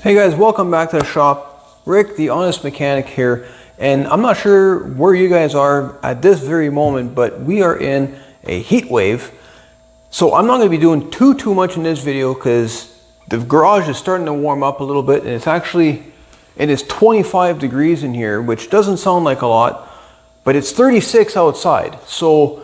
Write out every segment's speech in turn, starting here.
Hey guys, welcome back to the shop. Rick, the honest mechanic here, and I'm not sure where you guys are at this very moment, but we are in a heat wave. So I'm not going to be doing too much in this video because the garage is starting to warm up a little bit, and it is 25 degrees in here, which doesn't sound like a lot, but it's 36 outside. So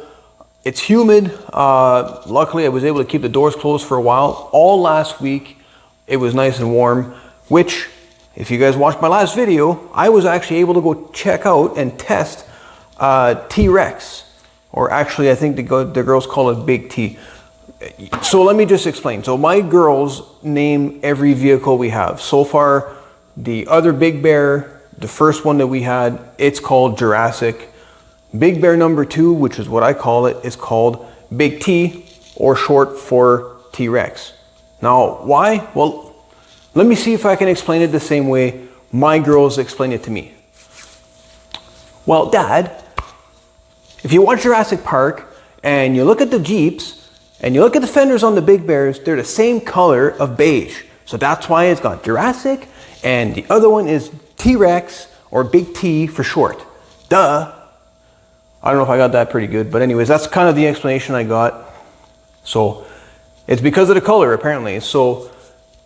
it's humid. Luckily I was able to keep the doors closed for a while. All last week it was nice and warm, which, if you guys watched my last video, I was actually able to go check out and test T-Rex, or actually I think the girls call it Big T. So let me just explain. So my girls name every vehicle we have. So far, the other Big Bear, the first one that we had, it's called Jurassic. Big Bear number 2, which is what I call it, is called Big T, or short for T-Rex. Now, why? Well, let me see if I can explain it the same way my girls explain it to me. Well, Dad, if you watch Jurassic Park and you look at the Jeeps and you look at the fenders on the Big Bears, they're the same color of beige. So that's why it's got Jurassic, and the other one is T-Rex, or Big T for short. Duh. I don't know if I got that pretty good, but anyways, that's kind of the explanation I got. So it's because of the color, apparently. So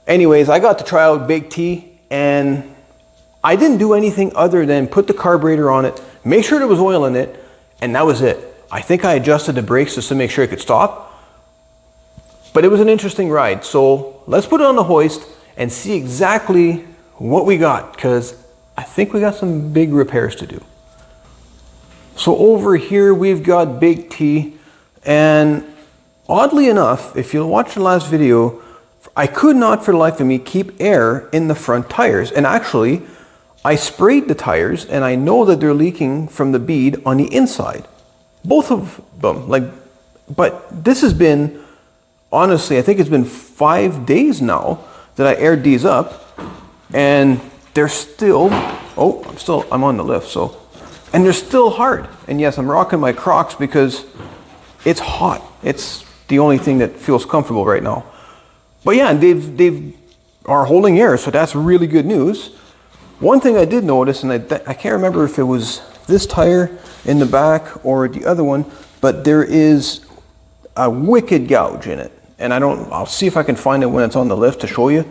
anyways, I got to try out Big T, and I didn't do anything other than put the carburetor on it, make sure there was oil in it, and that was it. I think I adjusted the brakes just to make sure it could stop. But it was an interesting ride. So let's put it on the hoist and see exactly what we got, because I think we got some big repairs to do. So over here we've got Big T, and oddly enough, if you'll watch the last video, I could not for the life of me keep air in the front tires. And actually, I sprayed the tires, and I know that they're leaking from the bead on the inside. Both of them. But this has been, honestly, I think it's been 5 days now that I aired these up, and they're still, I'm on the lift, so, and they're still hard. And yes, I'm rocking my Crocs because it's hot. It's the only thing that feels comfortable right now. But yeah, they are holding air, so that's really good news. One thing I did notice, and I can't remember if it was this tire in the back or the other one, but there is a wicked gouge in it. And I'll see if I can find it when it's on the lift to show you.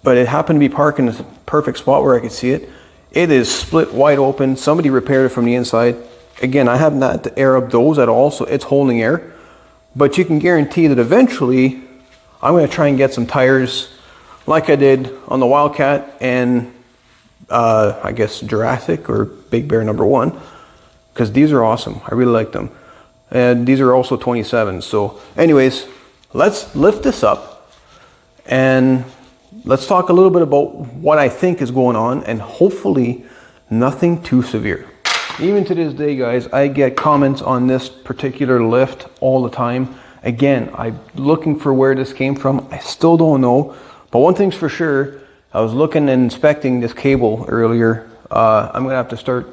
But it happened to be parked in a perfect spot where I could see it. It is split wide open. Somebody repaired it from the inside. Again, I haven't had to air up those at all, so it's holding air. But you can guarantee that eventually I'm going to try and get some tires like I did on the Wildcat and I guess Jurassic or Big Bear number 1, because these are awesome. I really like them. And these are also 27. So anyways, let's lift this up and let's talk a little bit about what I think is going on, and hopefully nothing too severe. Even to this day, guys, I get comments on this particular lift all the time. Again, I'm looking for where this came from. I still don't know. But one thing's for sure, I was looking and inspecting this cable earlier. I'm going to have to start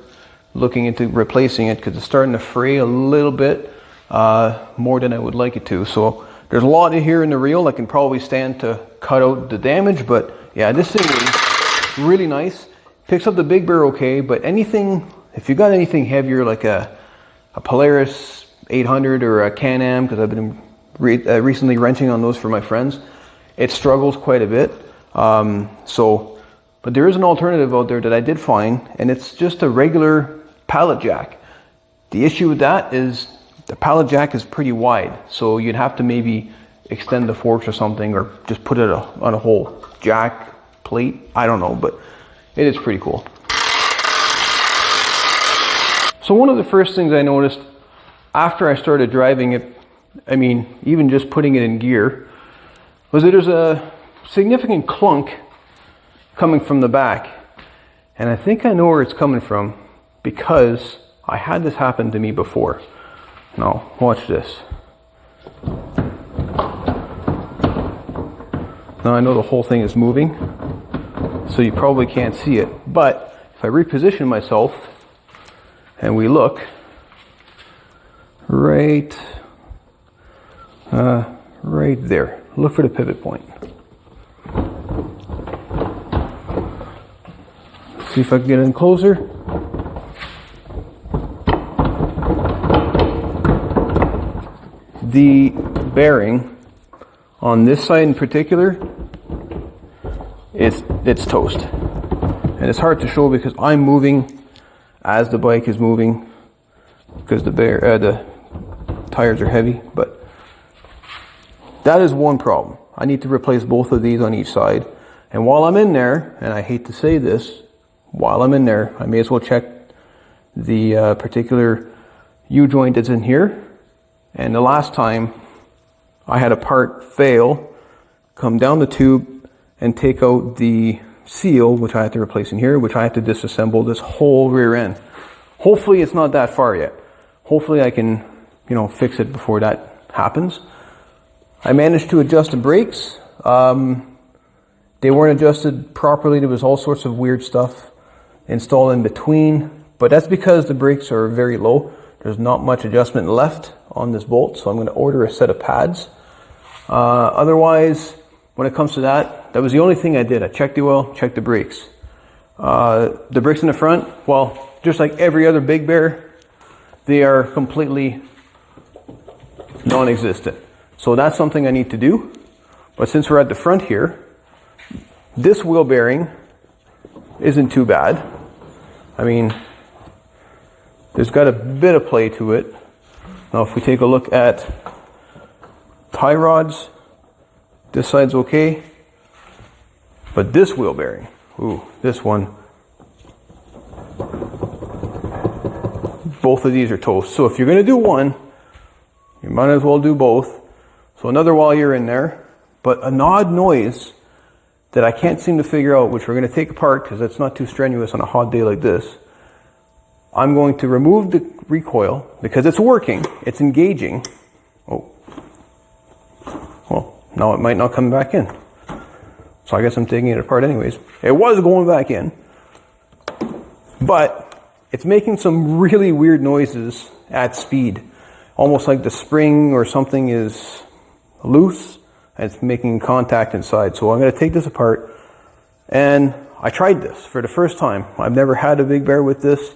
looking into replacing it because it's starting to fray a little bit more than I would like it to. So there's a lot in here in the reel that can probably stand to cut out the damage. But yeah, this thing is really nice. Picks up the Big Bear okay, but anything, if you got anything heavier like a Polaris 800 or a Can-Am, because I've been recently renting on those for my friends, it struggles quite a bit. But there is an alternative out there that I did find, and it's just a regular pallet jack. The issue with that is the pallet jack is pretty wide, so you'd have to maybe extend the forks or something, or just put it on a whole jack plate. I don't know, but it is pretty cool. So one of the first things I noticed after I started driving it, I mean, even just putting it in gear, was that there's a significant clunk coming from the back. And I think I know where it's coming from because I had this happen to me before. Now, watch this. Now I know the whole thing is moving, so you probably can't see it. But if I reposition myself and we look, right there. Look for the pivot point. See if I can get in closer. The bearing on this side in particular, it's toast. And it's hard to show because I'm moving as the bike is moving because the tires are heavy, but that is one problem. I need to replace both of these on each side. And while I'm in there, and I hate to say this, while I'm in there, I may as well check the particular U-joint that's in here. And the last time I had a part fail, come down the tube and take out the seal, which I had to replace in here, which I had to disassemble this whole rear end. Hopefully it's not that far yet. Hopefully I can, fix it before that happens. I managed to adjust the brakes. They weren't adjusted properly. There was all sorts of weird stuff installed in between, but that's because the brakes are very low. There's not much adjustment left on this bolt, so I'm going to order a set of pads. Otherwise, when it comes to that was the only thing I did. I checked the oil, checked the brakes. The brakes in the front, well, just like every other Big Bear, they are completely non-existent. So that's something I need to do. But since we're at the front here, this wheel bearing isn't too bad. I mean, there's got a bit of play to it. Now if we take a look at tie rods, this side's okay. But this wheel bearing, ooh, this one, both of these are toast. So if you're gonna do one, you might as well do both. So another while you're in there, but an odd noise that I can't seem to figure out, which we're going to take apart because it's not too strenuous on a hot day like this. I'm going to remove the recoil because it's working, it's engaging. Oh, well, now it might not come back in. So I guess I'm taking it apart anyways. It was going back in, but it's making some really weird noises at speed. Almost like the spring or something is loose and it's making contact inside. So I'm going to take this apart, and I tried this for the first time. I've never had a Big Bear with this.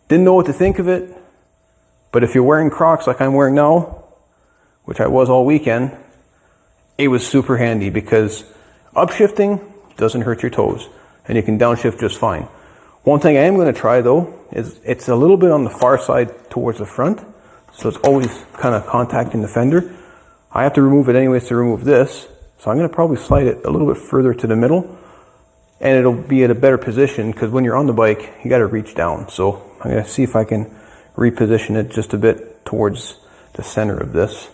Didn't know what to think of it, but if you're wearing Crocs like I'm wearing now, which I was all weekend, it was super handy because upshifting doesn't hurt your toes and you can downshift just fine. One thing I am going to try though is it's a little bit on the far side towards the front, so it's always kind of contacting the fender. I have to remove it anyways to remove this, so I'm going to probably slide it a little bit further to the middle, and it'll be at a better position because when you're on the bike, you got to reach down. So I'm going to see if I can reposition it just a bit towards the center of this.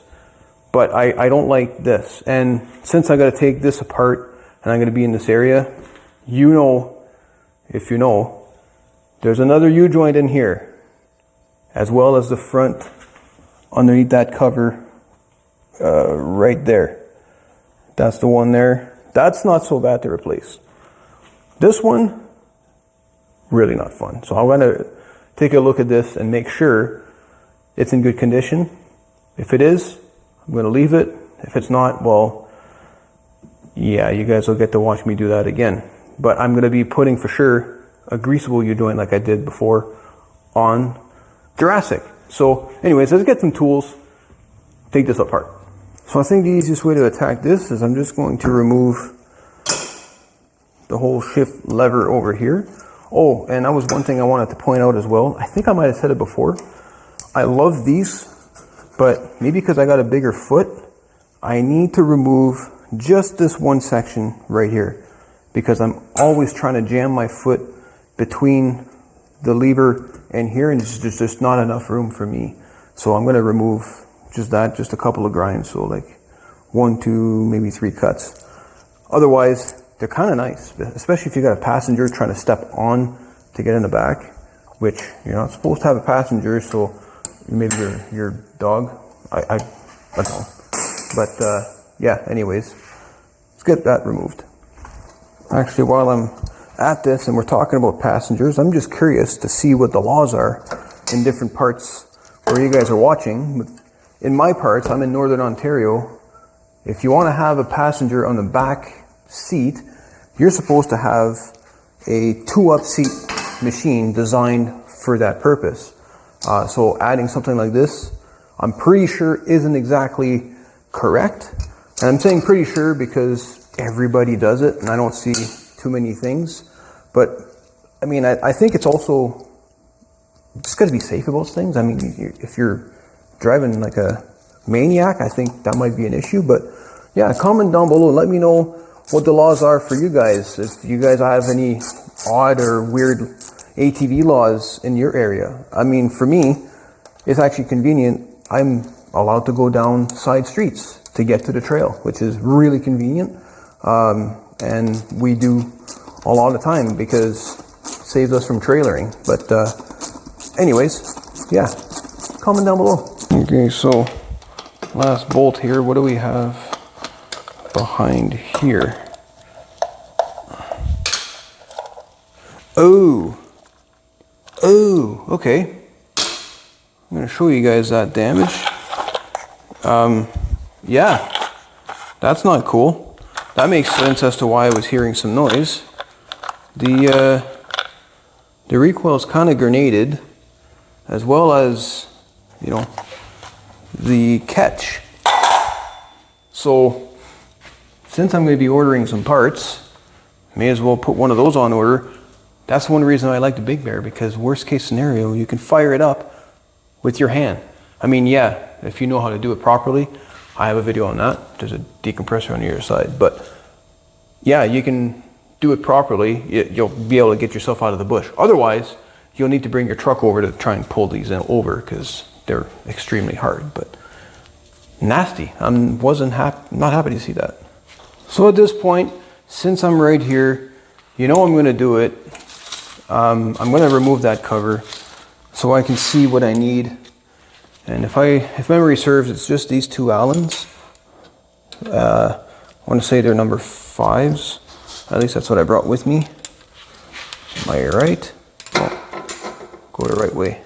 But I don't like this, and since I got to take this apart and I'm going to be in this area, if you know, there's another U-joint in here, as well as the front underneath that cover. Right there. That's the one there. That's not so bad to replace. This one, really not fun. So I'm going to take a look at this and make sure it's in good condition. If it is, I'm going to leave it. If it's not, well, yeah, you guys will get to watch me do that again. But I'm going to be putting for sure a greasable U-joint like I did before on Jurassic. So anyways, let's get some tools, take this apart. So I think the easiest way to attack this is I'm just going to remove the whole shift lever over here. Oh, and that was one thing I wanted to point out as well. I think I might have said it before. I love these, but maybe because I got a bigger foot, I need to remove just this one section right here because I'm always trying to jam my foot between the lever and here, and there's just not enough room for me. So I'm going to remove just a couple of grinds, so like 1, 2, maybe 3 cuts. Otherwise, they're kind of nice, especially if you got a passenger trying to step on to get in the back, which you're not supposed to have a passenger, so maybe your dog, I don't know. But yeah, anyways, let's get that removed. Actually, while I'm at this and we're talking about passengers, I'm just curious to see what the laws are in different parts where you guys are watching. In my parts, I'm in Northern Ontario. If you want to have a passenger on the back seat, you're supposed to have a 2-up seat machine designed for that purpose. So adding something like this, I'm pretty sure isn't exactly correct. And I'm saying pretty sure because everybody does it and I don't see too many things. But I mean, I think it's also just got to be safe about things. I mean, if you're driving like a maniac, I think that might be an issue. But yeah, comment down below. Let me know what the laws are for you guys. If you guys have any odd or weird ATV laws in your area. I mean, for me, it's actually convenient. I'm allowed to go down side streets to get to the trail, which is really convenient. And we do a lot of time because it saves us from trailering. But anyways, yeah, comment down below. Okay, so last bolt here. What do we have behind here? Oh, okay. I'm going to show you guys that damage. Yeah, that's not cool. That makes sense as to why I was hearing some noise. The recoil is kind of grenaded, as well as, you know, the catch. So, since I'm going to be ordering some parts, may as well put one of those on order. That's one reason I like the Big Bear, because worst case scenario, you can fire it up with your hand. I mean, yeah, if you know how to do it properly, I have a video on that. There's a decompressor on the other side. But yeah, you can do it properly. You'll be able to get yourself out of the bush. Otherwise, you'll need to bring your truck over to try and pull these over because they're extremely hard. But nasty. I wasn't not happy to see that. So at this point, since I'm right here, you know I'm going to do it. I'm going to remove that cover so I can see what I need. And if memory serves, it's just these two Allens. I want to say they're number 5s. At least that's what I brought with me. Am I right? Oh, go the right way.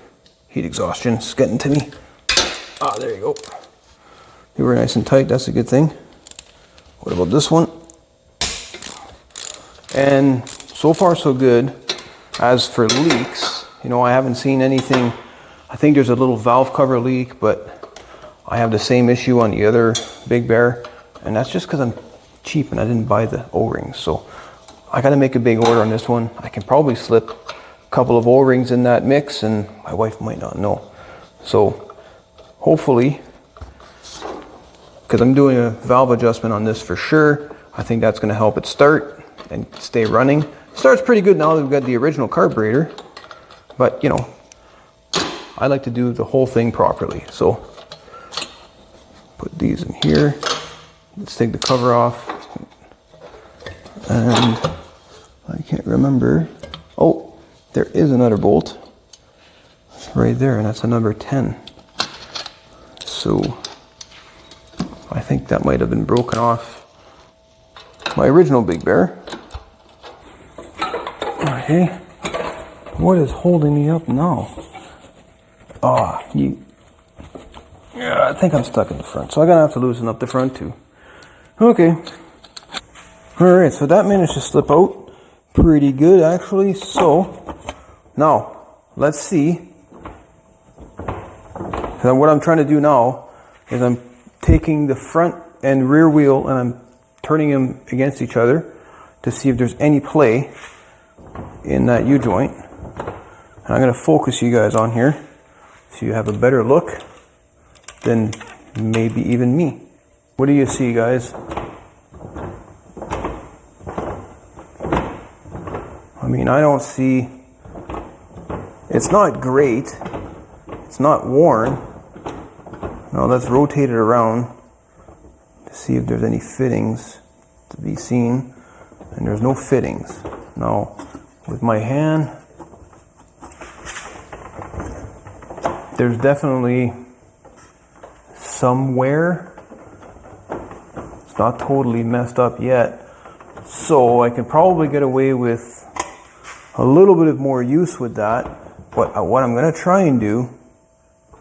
Heat exhaustion's getting to me. Ah, there you go. They were nice and tight. That's a good thing. What about this one? And so far so good. As for leaks, you know, I haven't seen anything. I think there's a little valve cover leak, but I have the same issue on the other Big Bear, and that's just because I'm cheap and I didn't buy the O-rings. So I got to make a big order on this one. I can probably slip a couple of O-rings in that mix, and my wife might not know. So hopefully, because I'm doing a valve adjustment on this for sure, I think that's going to help it start and stay running. Starts pretty good now that we've got the original carburetor, but you know, I like to do the whole thing properly. So put these in here. Let's take the cover off. And I can't remember. Oh, there is another bolt right there, and that's a number 10. So I think that might have been broken off my original Big Bear. Okay, what is holding me up now? Yeah, I think I'm stuck in the front, so I'm gonna have to loosen up the front too. Okay. Alright, so that managed to slip out pretty good actually. So now let's see. So what I'm trying to do now is I'm taking the front and rear wheel and I'm turning them against each other to see if there's any play in that U-joint. And I'm going to focus you guys on here so you have a better look than maybe even me. What do you see, guys? I mean, I don't see, it's not great, it's not worn. Now let's rotate it around to see if there's any fittings to be seen, and there's no fittings. Now with my hand, there's definitely some wear. It's not totally messed up yet, so I can probably get away with a little bit of more use with that. But what I'm going to try and do,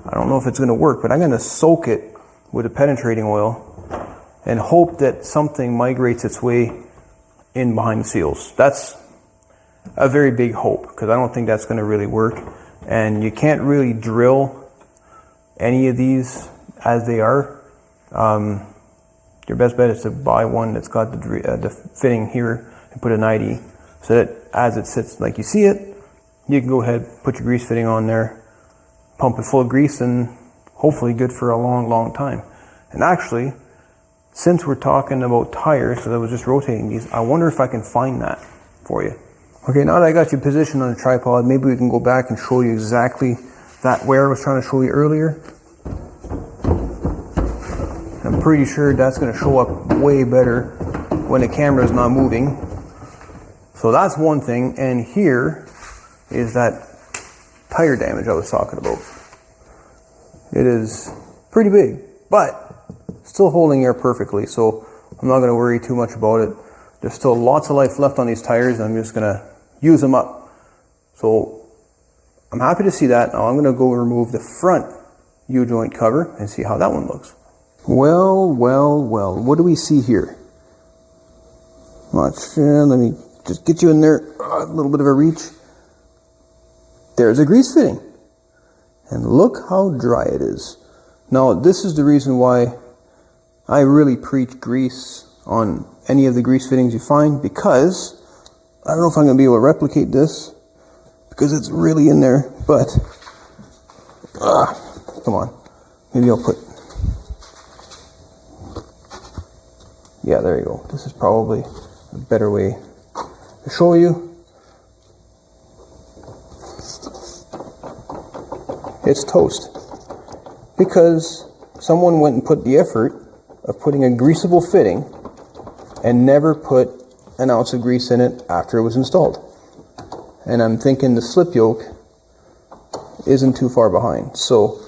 I don't know if it's going to work, but I'm going to soak it with a penetrating oil and hope that something migrates its way in behind the seals. That's a very big hope, because I don't think that's going to really work. And you can't really drill any of these as they are. Your best bet is to buy one that's got the fitting here and put a 90, so that as it sits like you see it, you can go ahead, put your grease fitting on there, pump it full of grease, and hopefully good for a long, long time. And actually, since we're talking about tires, because I was just rotating these, I wonder if I can find that for you. Okay, now that I got you positioned on the tripod, maybe we can go back and show you exactly that where I was trying to show you earlier. I'm pretty sure that's going to show up way better when the camera is not moving. So that's one thing. And here is that tire damage I was talking about. It is pretty big, but still holding air perfectly. So I'm not going to worry too much about it. There's still lots of life left on these tires, and I'm just going to use them up. So I'm happy to see that. Now I'm going to go remove the front U-joint cover and see how that one looks. Well, what do we see here? Let me just get you in there, a little bit of a reach. There's a grease fitting. And look how dry it is. Now, this is the reason why I really preach grease on any of the grease fittings you find, because I don't know if I'm going to be able to replicate this, because it's really in there, but come on. Maybe I'll put... Yeah, there you go. This is probably a better way to show you. It's toast. Because someone went and put the effort of putting a greasable fitting and never put an ounce of grease in it after it was installed. And I'm thinking the slip yoke isn't too far behind. So,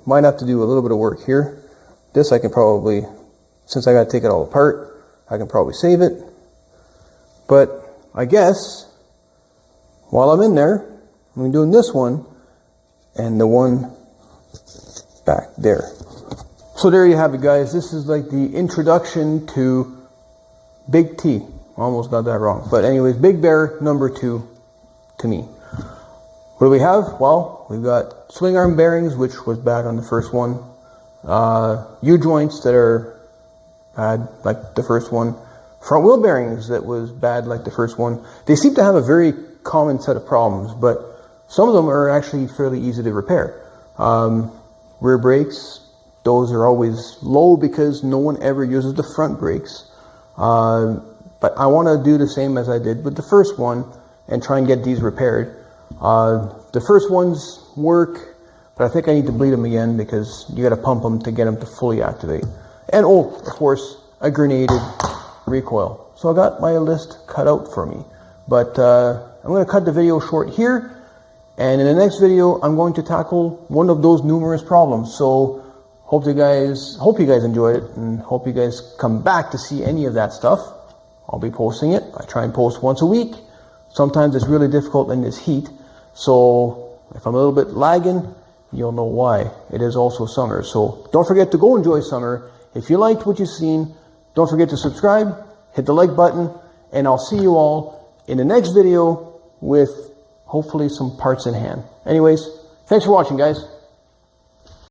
might have to do a little bit of work here. This I can probably... Since I got to take it all apart, I can probably save it. But I guess while I'm in there, I'm doing this one and the one back there. So there you have it, guys. This is like the introduction to Big T. Almost got that wrong. But anyways, Big Bear number 2 to me. What do we have? Well, we've got swing arm bearings, which was bad on the first one. U-joints that are bad like the first one. Front wheel bearings that was bad like the first one. They seem to have a very common set of problems, but some of them are actually fairly easy to repair. Rear brakes, those are always low because no one ever uses the front brakes. But I want to do the same as I did with the first one and try and get these repaired. The first ones work, but I think I need to bleed them again because you got to pump them to get them to fully activate. And of course, a grenaded recoil. So I got my list cut out for me. But I'm going to cut the video short here. And in the next video, I'm going to tackle one of those numerous problems. So hope you guys enjoyed it, and hope you guys come back to see any of that stuff. I'll be posting it. I try and post once a week. Sometimes it's really difficult in this heat. So if I'm a little bit lagging, you'll know why. It is also summer. So don't forget to go enjoy summer. If you liked what you've seen, don't forget to subscribe, hit the like button, and I'll see you all in the next video with hopefully some parts in hand. Anyways, thanks for watching, guys.